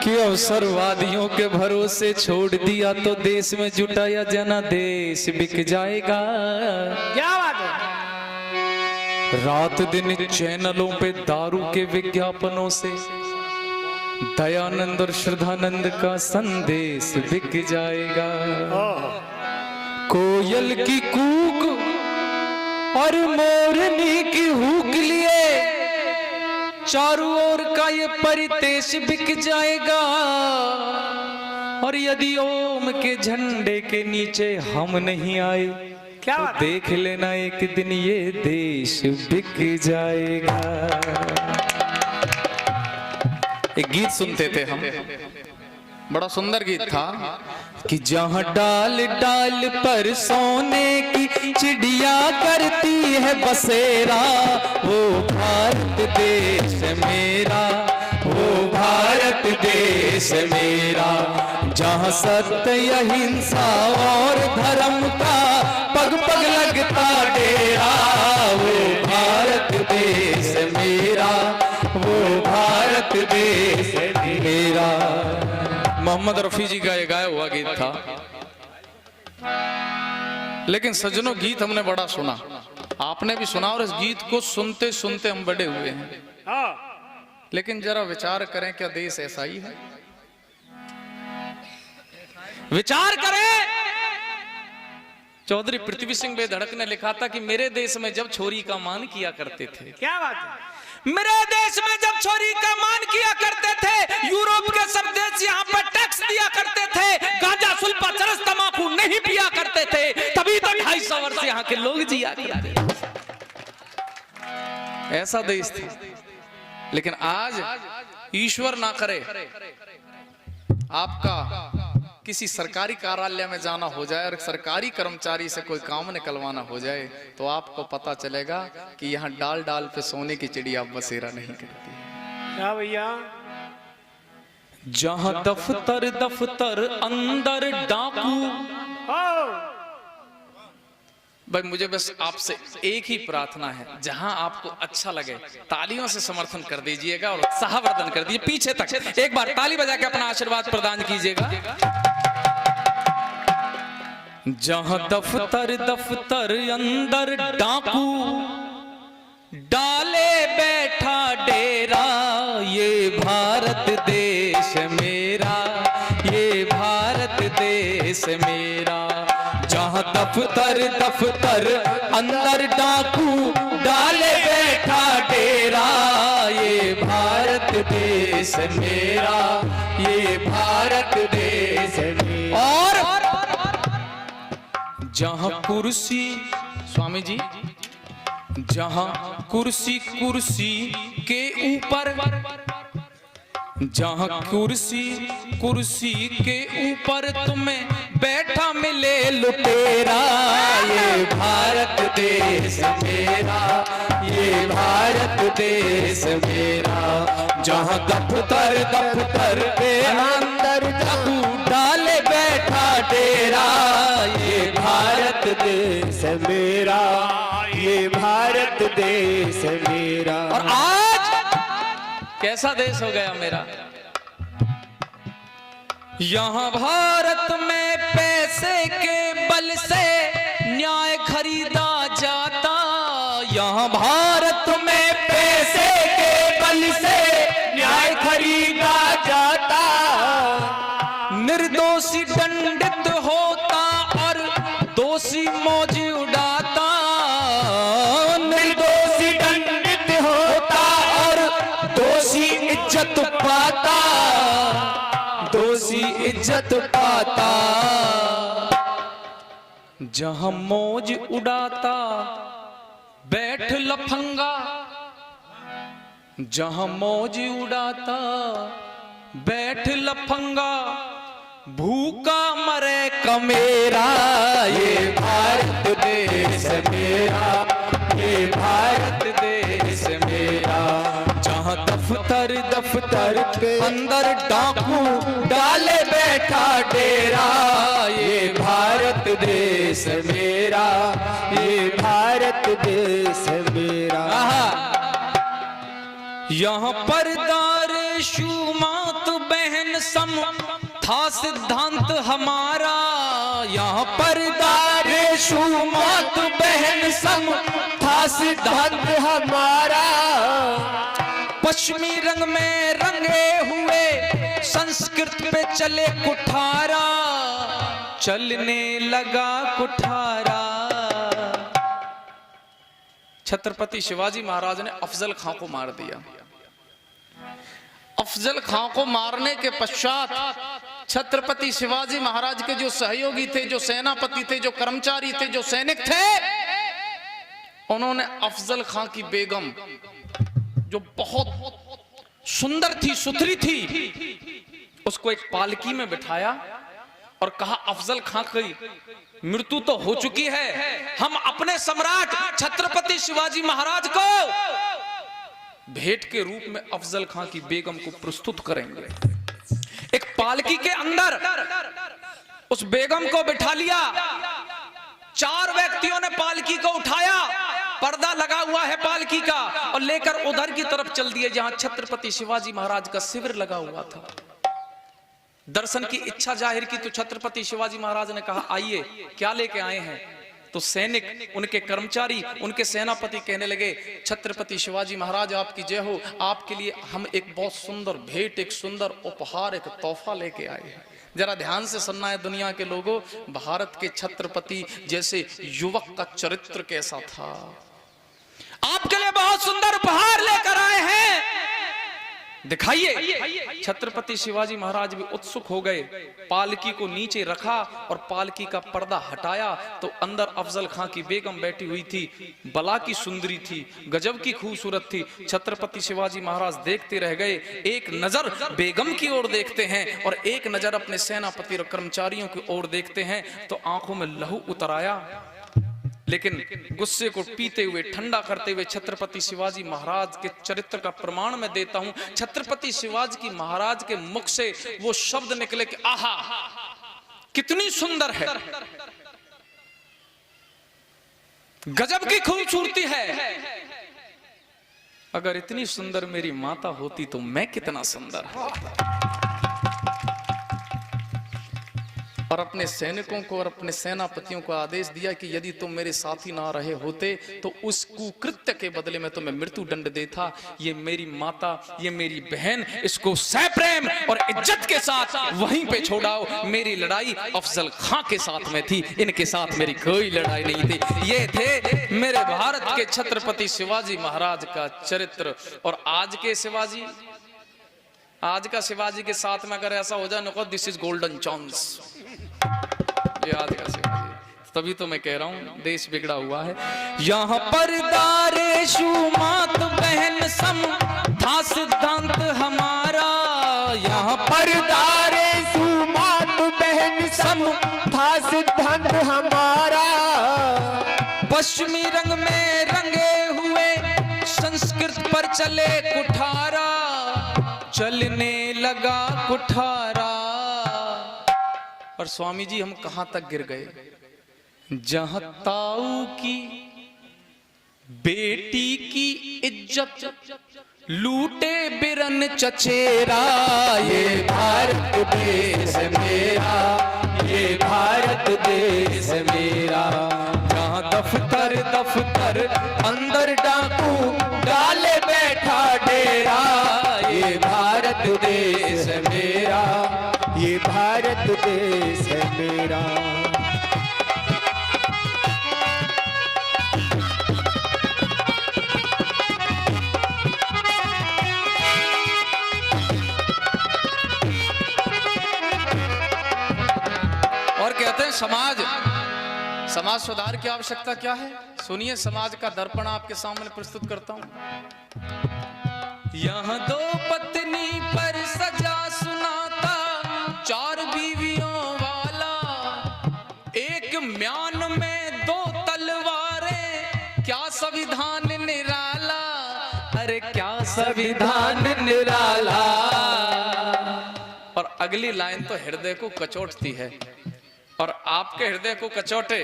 कि अवसरवादियों के भरोसे छोड़ दिया तो देश में जुटाया जना देश बिक जाएगा। क्या बात है? रात दिन चैनलों पे दारू के विज्ञापनों से दयानंद और श्रद्धानंद का संदेश बिक जाएगा। कोयल की कूक और मोरनी की हुक लिए चारों ओर का ये परितेश बिक जाएगा। और यदि ओम के झंडे के नीचे हम नहीं आए क्या तो देख लेना एक दिन ये देश बिक जाएगा। एक गीत सुनते थे हम, बड़ा सुंदर गीत था कि जहां डाल डाल पर सोने की चिड़िया करती है बसेरा, वो भारत देश मेरा, वो भारत देश मेरा। जहां सत्य अहिंसा और धर्म का पग पग लगता डेरा, वो भारत देश मेरा, वो भारत देश मेरा। मोहम्मद रफी जी का ये गाया हुआ गीत था। लेकिन सज्जनों, गीत हमने बड़ा सुना, आपने भी सुना, और इस गीत को सुनते सुनते हम बड़े हुए हैं। लेकिन जरा विचार करें, क्या देश ऐसा ही है? विचार करें। चौधरी पृथ्वी सिंह बेधड़क ने लिखा था कि मेरे देश में जब छोरी का मान किया करते थे, क्या बात है? मेरे देश में जब छोरी का मान किया करते थे, यूरोप के सब देश यहाँ पर टैक्स दिया करते थे, गांजा सुल्फा चरस तमाकू नहीं पिया करते थे, तभी तो 250 वर्ष यहाँ के लोग जिया करते थे। ऐसा देश था। लेकिन आज ईश्वर ना करे आपका किसी सरकारी कार्यालय में जाना हो जाए और सरकारी कर्मचारी से कोई काम निकलवाना हो जाए, तो आपको पता चलेगा कि यहाँ डाल डाल पे सोने की चिड़िया बसेरा नहीं करती है। क्या भैया? जहाँ दफ्तर दफ्तर अंदर डाकू। भाई मुझे बस आपसे एक ही प्रार्थना है, जहां आपको अच्छा लगे तालियों से समर्थन कर दीजिएगा और उत्साहवर्धन कर दीजिए। पीछे तक एक बार ताली बजा के अपना आशीर्वाद प्रदान कीजिएगा। जहां दफ्तर दफ्तर अंदर डाकू डाले बैठा डेरा, ये भारत देश मेरा, ये भारत देश मेरा। जहां दफ्तर दफ्तर अंदर डाकू डाले बैठा डेरा, ये भारत देश मेरा, ये भारत देश मेरा। और जहां कुर्सी, स्वामी जी, जहां कुर्सी कुर्सी के ऊपर, जहां कुर्सी कुर्सी के ऊपर तुम्हें बैठा मिले लुटेरा, ये भारत देश मेरा, ये भारत देश मेरा। जहां दफ्तर दफ्तर पे अंदर डाकू डाले बैठा डेरा, ये भारत देश मेरा, ये भारत देश मेरा। और आज कैसा देश हो गया मेरा? यहाँ भारत में पैसे के बल से न्याय खरीदा जाता, यहाँ भारत में पैसे के बल से न्याय खरीदा जाता। निर्दोषी दंडित होता और दोषी मौज उड़ाता, निर्दोषी दंडित होता और दोषी इज्जत पाता, दोषी इज्जत पाता। जहां मौज उड़ाता बैठ लफंगा, जहां मौज उड़ाता बैठ लफंगा, भूखा मरे कमेरा, ये भारत देश मेरा, ये भारत देश मेरा। जहां दफ्तर दफ्तर के अंदर डाकू डाले बैठा डेरा, ये भारत देश मेरा, ये भारत देश मेरा। यहाँ पर दार शुमात बहन सम था सिद्धांत हमारा। यहाँ पर दारेशु मात बहन सम था सिद्धांत हमारा। पश्चिमी रंग में रंगे हुए संस्कृत पे चले कुठारा, चलने लगा कुठारा। छत्रपति शिवाजी महाराज ने अफजल खां को मार दिया। अफजल खां को मारने के पश्चात छत्रपति शिवाजी महाराज के जो सहयोगी थे, जो सेनापति थे, जो कर्मचारी थे, जो सैनिक थे, उन्होंने अफजल खां की बेगम, जो बहुत सुंदर थी, सुथरी थी, उसको एक पालकी में बिठाया और कहा अफजल खां की मृत्यु तो हो चुकी है, हम अपने सम्राट छत्रपति शिवाजी महाराज को भेंट के रूप में अफजल खां की बेगम को प्रस्तुत करेंगे। एक पालकी के अंदर उस बेगम को बिठा लिया। 4 व्यक्तियों ने पालकी को उठाया, पर्दा लगा हुआ है पालकी का, और लेकर उधर की तरफ चल दिए जहां छत्रपति शिवाजी महाराज का शिविर लगा हुआ था। दर्शन की इच्छा जाहिर की तो छत्रपति शिवाजी महाराज ने कहा आइए, क्या लेके आए हैं? तो सैनिक, उनके कर्मचारी, उनके सेनापति कहने लगे छत्रपति शिवाजी महाराज आपकी जय हो, आपके लिए हम एक बहुत सुंदर भेंट, एक सुंदर उपहार, एक तोहफा लेके आए हैं। जरा ध्यान से सुनना है दुनिया के लोगों, भारत के छत्रपति जैसे युवक का चरित्र कैसा था। आपके लिए बहुत सुंदर उपहार लेकर आए हैं, दिखाइए। छत्रपति शिवाजी महाराज भी उत्सुक हो गए। पालकी को नीचे रखा और पालकी का पर्दा हटाया तो अंदर अफजल खां की बेगम बैठी हुई थी। बला की सुंदरी थी, गजब की खूबसूरत थी। छत्रपति शिवाजी महाराज देखते रह गए। एक नजर बेगम की ओर देखते हैं और एक नजर अपने सेनापति और कर्मचारियों की ओर देखते हैं तो आंखों में लहू उतर आया। लेकिन गुस्से को पीते हुए, ठंडा करते हुए छत्रपति शिवाजी महाराज के चरित्र का प्रमाण मैं देता हूं। छत्रपति शिवाजी की महाराज के मुख से वो शब्द निकले कि आहा कितनी सुंदर है, गजब की खूबसूरती है। अगर इतनी सुंदर मेरी माता होती तो मैं कितना सुंदर। और अपने सैनिकों को और अपने सेनापतियों को आदेश दिया कि यदि तुम मेरे साथी ना रहे होते तो उस कुकृत्य के बदले में तुम्हें मृत्यु दंड देता। ये मेरी माता, ये मेरी बहन, इसको सप्रेम और इज्जत के साथ वहीं पे छोड़ाओ। मेरी लड़ाई अफजल खां के साथ में थी, इनके साथ मेरी कोई लड़ाई नहीं थी। ये थे मेरे भारत के छत्रपति शिवाजी महाराज का चरित्र। और आज के शिवाजी, आज का शिवाजी के साथ में अगर ऐसा हो जाए no, this is golden chance. ये आज का शिवाजी, तभी तो मैं कह रहा हूं देश बिगड़ा हुआ है। यहाँ पर दारेशु मात बहन सम था सिद्धांत हमारा। यहाँ पर दारेशु मात बहन सम था सिद्धांत हमारा। पश्चिमी रंग में रंगे हुए संस्कृत पर चले कुठारा, चलने लगा कुठारा। और स्वामी जी हम कहां तक गिर गए? जहां ताऊ की बेटी की इज्जत लूटे बिरन चचेरा। ये भारत देश मेरा, ये भारत देश मेरा। जहां दफ्तर दफ्तर अंदर डाकू डाले बैठा डेरा। ये भारत देश मेरा, ये भारत देश है मेरा। और कहते हैं समाज सुधार की आवश्यकता क्या है? सुनिए, समाज का दर्पण आपके सामने प्रस्तुत करता हूं। यहाँ 2 पत्नी पर सजा सुनाता, 4 बीवियों वाला, एक म्यान में 2 तलवारें, क्या संविधान निराला। अरे क्या संविधान निराला। और अगली लाइन तो हृदय को कचोटती है। और आपके हृदय को कचोटे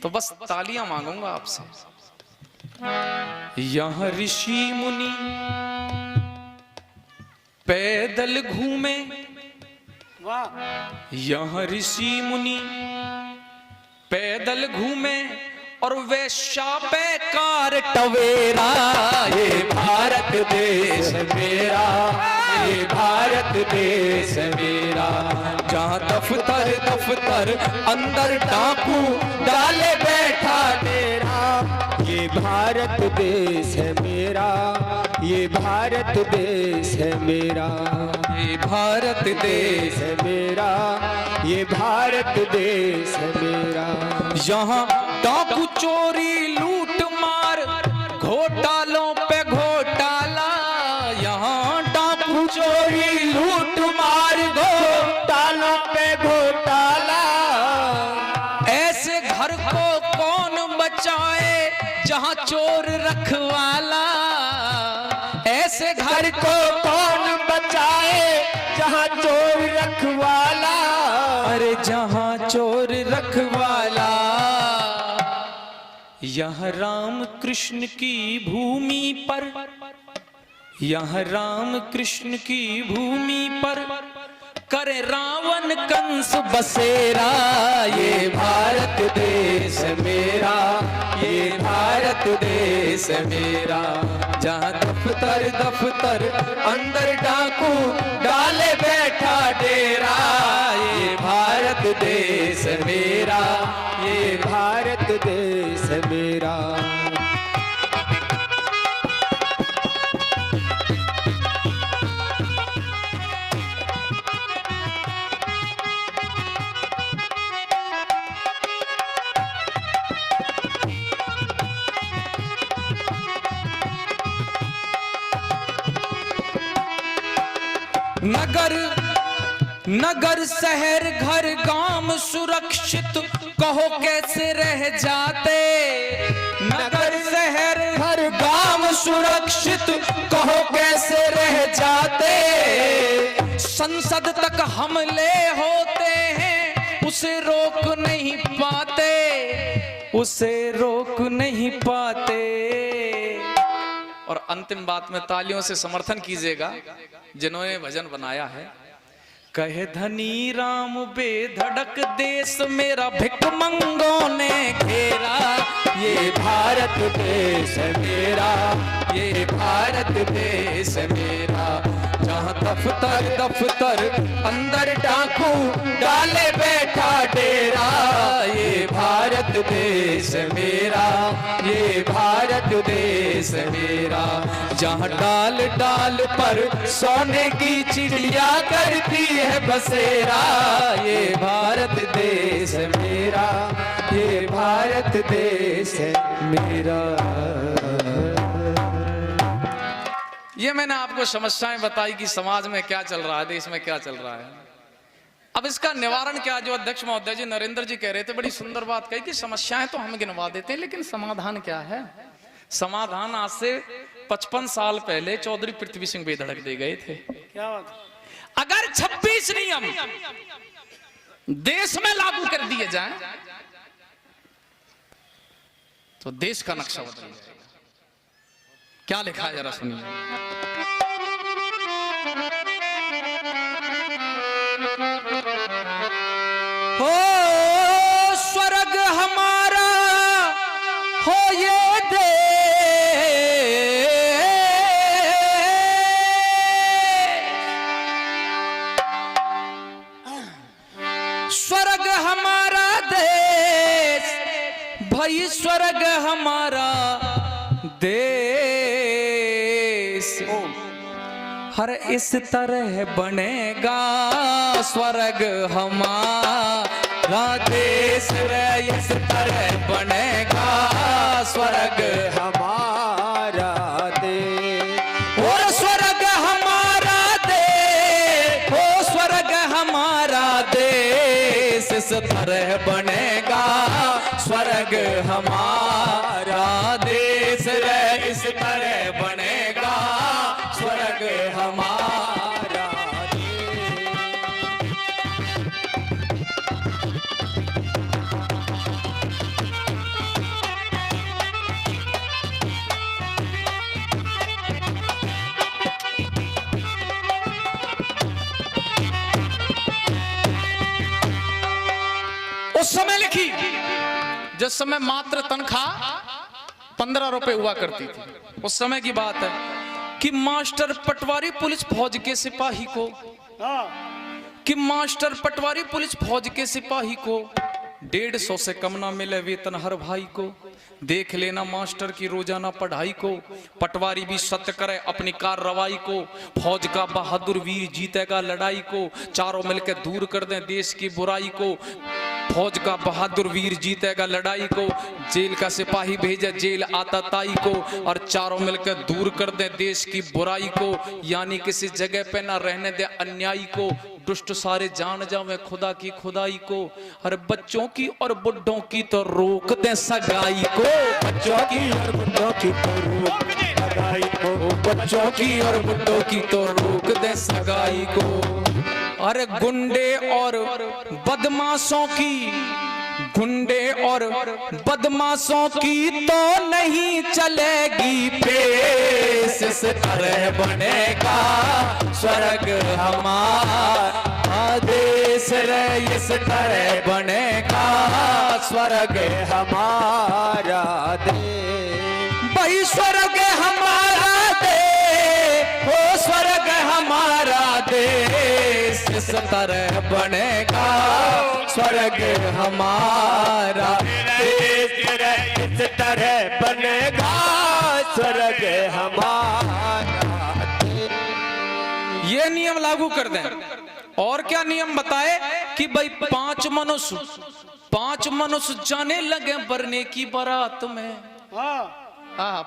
तो बस तालियां मांगूंगा आपसे। यहाँ ऋषि मुनि पैदल घूमे वाह। यहाँ ऋषि मुनि, पैदल घूमे और वे शापे कार टवेरा। ये भारत देश मेरा, ये भारत देश मेरा, जहाँ दफ्तर दफ्तर अंदर डाकू डाले बैठा डेरा। ये भारत देश है मेरा, ये भारत देश है मेरा, ये भारत देश है मेरा, ये भारत देश है मेरा। यहाँ डाकू चोरी लूट मार घोटालों पे घोटाला। यहाँ डाकू चोरी लूट मार घोटालों पे घोटाला। ऐसे घर को कौन बचाए जहाँ चोर रखवाला। ऐसे घर को कौन बचाए जहाँ चोर रखवाला। अरे जहाँ चोर रखवाला। यह राम कृष्ण की भूमि पर, यह राम कृष्ण की भूमि पर करे रावण कंस बसेरा। ये भारत देश मेरा, ये भारत देश मेरा, जहाँ दफ्तर दफ्तर अंदर डाकू डाले बैठा डेरा। ये भारत देश मेरा, ये भारत देश है मेरा। नगर नगर शहर घर गांव सुरक्षित कहो कैसे रह जाते। नगर शहर घर गांव सुरक्षित कहो कैसे रह जाते। संसद तक हमले होते हैं उसे रोक नहीं पाते, उसे रोक नहीं पाते। और अंतिम बात में तालियों से समर्थन कीजिएगा जिन्होंने भजन बनाया है। कहे धनी राम बेधड़क देश मेरा भिखमंगों ने घेरा। ये भारत देश मेरा, ये भारत देश मेरा, जहाँ दफ्तर दफ्तर अंदर डाकू डाले बैठा डेरा। ये भारत देश मेरा, ये भारत देश मेरा, जहाँ डाल डाल पर सोने की चिड़िया करती है बसेरा। ये भारत देश मेरा, ये भारत देश मेरा। ये मैंने आपको समस्याएं बताई कि समाज में क्या चल रहा है, देश में क्या चल रहा है। अब इसका निवारण क्या, जो अध्यक्ष महोदय जी नरेंद्र जी कह रहे थे, बड़ी सुंदर बात कही कि समस्याएं तो हम गिनवा देते हैं लेकिन समाधान क्या है। समाधान आज से 55 साल पहले चौधरी पृथ्वी सिंह बेधड़क दे गए थे। क्या बात। अगर 26 नियम देश में लागू कर दिए जाएं तो देश का नक्शा बदल जाएगा। क्या लिखा है जरा सुनिए। हो स्वर्ग हमारा हो ये देश, स्वर्ग हमारा देश, भाई स्वर्ग हमारा देश। हर इस तरह बनेगा स्वर्ग हमारा देश रे, इस तरह बनेगा स्वर्ग हमारा देश। और स्वर्ग हमारा देश, ओ स्वर्ग हमारा देश, इस तरह बनेगा स्वर्ग हमारा देश रे, इस तरह बनेगा स्वर्ग हमारा देश। उस समय मात्र तनख्वाह 15 रुपए हुआ करती थी। उस समय की बात है कि मास्टर पटवारी पुलिस फौज के सिपाही को मास्टर पटवारी पुलिस फौज के सिपाही को 150 से कम ना मिले वेतन हर भाई को। देख लेना मास्टर की रोजाना पढ़ाई को, पटवारी भी सत्य करे अपनी कार्रवाई को। फौज का बहादुर वीर जीतेगा लड़ाई को, चारों मिलकर दूर कर दें देश की बुराई को। फौज का बहादुर वीर जीतेगा लड़ाई को, जेल का सिपाही भेजे जेल आता ताई को, और चारों मिलकर दूर कर दे देश की बुराई को। यानी किसी जगह पे ना रहने दे अन्यायी को, दुष्ट सारे जान जावे खुदा की खुदाई को। हर बच्चों की और बुढ़ों की तो रोक दे सगाई को, बच्चों की और बुढ़ों की तो रोक दे सगाई को, बच्चों की और बुढ़ों की तो रोक दे सगाई को। अरे गुंडे और बदमाशों की, गुंडे और बदमाशों की तो नहीं चलेगी पेश, इस तरह बनेगा स्वर्ग हमारा देश रे, इस तरह बनेगा स्वर्ग हमारा देश। भाई स्वर्ग हमारा देश, हो स्वर्ग हमारा देश, इस तरह बनेगा स्वर्ग हमारा देश, इस तरह बनेगा स्वर्ग हमारा देश। ये नियम लागू कर दें। और क्या नियम बताए कि भाई 5 मनुष्य जाने लगे बरने की बारात में।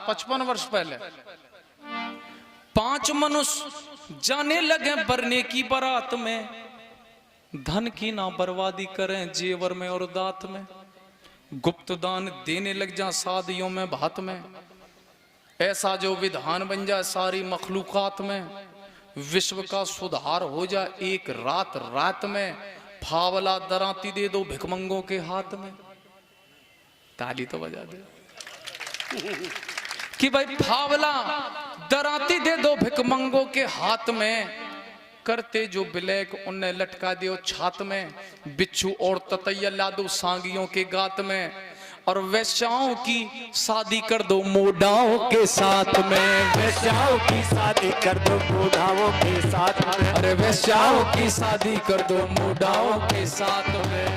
55 वर्ष पहले 5 मनुष्य जाने लगे बरने की बारात में। धन की ना बर्बादी करें जेवर में और दात में, गुप्त दान देने लग जा शादियों में भात में। ऐसा जो विधान बन जाए सारी मखलूकात में, विश्व का सुधार हो जाए एक रात रात में। फावला दराती दे दो भिखमंगों के हाथ में। ताली तो बजा दे कि भाई फावला दराती दे दो भिखमंगों के हाथ में। करते जो ब्लैक उन्हें लटका दियो छात में, बिच्छू और ततैया ला दो सांगियों के गात में। और वैश्याओं की शादी कर दो मोढ़ाओं के साथ में, वैश्याओं की शादी कर दो मोढ़ाओं के साथ में। अरे वैश्याओं की शादी कर दो मोढ़ाओं के साथ में।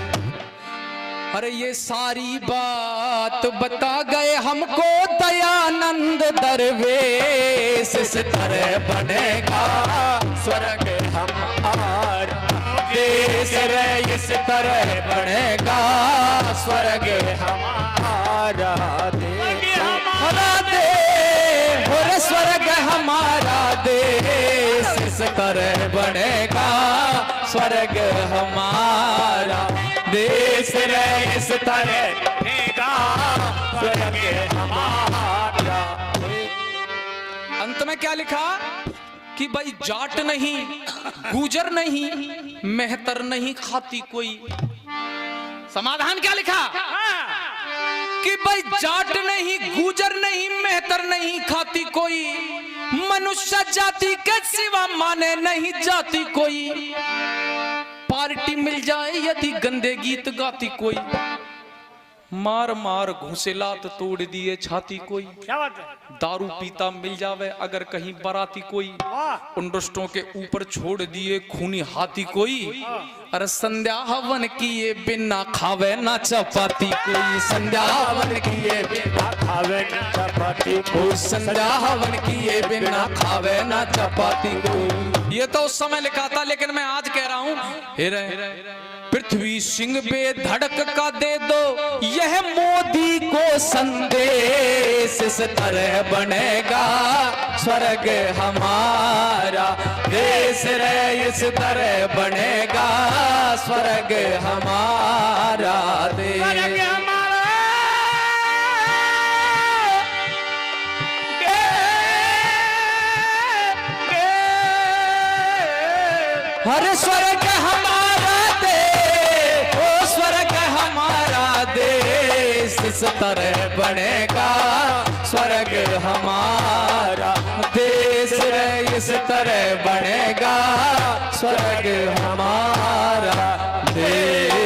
अरे ये सारी बात बता गए हमको दयानंद दरवेश, इस तरह बनेगा स्वर्ग हमारा देश रे, इस तरह बनेगा स्वर्ग हमारा देश। हमारा देश और स्वर्ग हमारा देश, इस तरह बनेगा स्वर्ग हमारा देश रे, इस तरह बनेगा स्वर्ग हमारा। अंत में क्या लिखा कि भाई जाट नहीं गुजर नहीं मेहतर नहीं खाती कोई। समाधान क्या लिखा कि भाई जाट नहीं गुजर नहीं मेहतर नहीं खाती कोई, मनुष्य जाति के सिवा माने नहीं जाती कोई। पार्टी मिल जाए यदि गंदे गीत गाती कोई, मार मार घूसे लात तोड़ दिए छाती कोई। क्या बात है? दारू पीता मिल जावे अगर कहीं बराती कोई, उन दुष्टों के ऊपर छोड़ दिए खूनी हाथी कोई। अरे संध्या हवन किए बिना खावे ना चपाती कोई, संध्या हवन किए बिना खावे ना चपाती कोई, संध्या हवन किए बिना खावे ना चपाती कोई। ये तो उस समय लिखा था, लेकिन मैं आज कह रहा हूँ पृथ्वी सिंह बेधड़क का दे दो यह मोदी को संदेश, इस तरह बनेगा स्वर्ग हमारा देश रे, इस तरह बनेगा स्वर्ग हमारा देश। हर स्वर्ग हमारा देश, ओ स्वर्ग हमारा देश, इस तरह बनेगा स्वर्ग हमारा देश रे, इस तरह बनेगा स्वर्ग हमारा देश।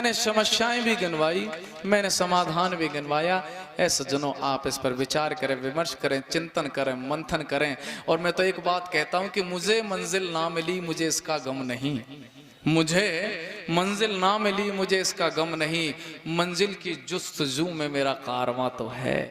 मैंने समस्याएं भी गिनवाई, मैंने समाधान भी गिनवाया। ऐसे सज्जनों, आप इस पर विचार करें, विमर्श करें, चिंतन करें, मंथन करें। और मैं तो एक बात कहता हूं कि मुझे मंजिल ना मिली, मुझे इसका गम नहीं। मुझे मंजिल ना मिली, मुझे इसका गम नहीं। मंजिल की जुस्तजू में मेरा कारवां तो है।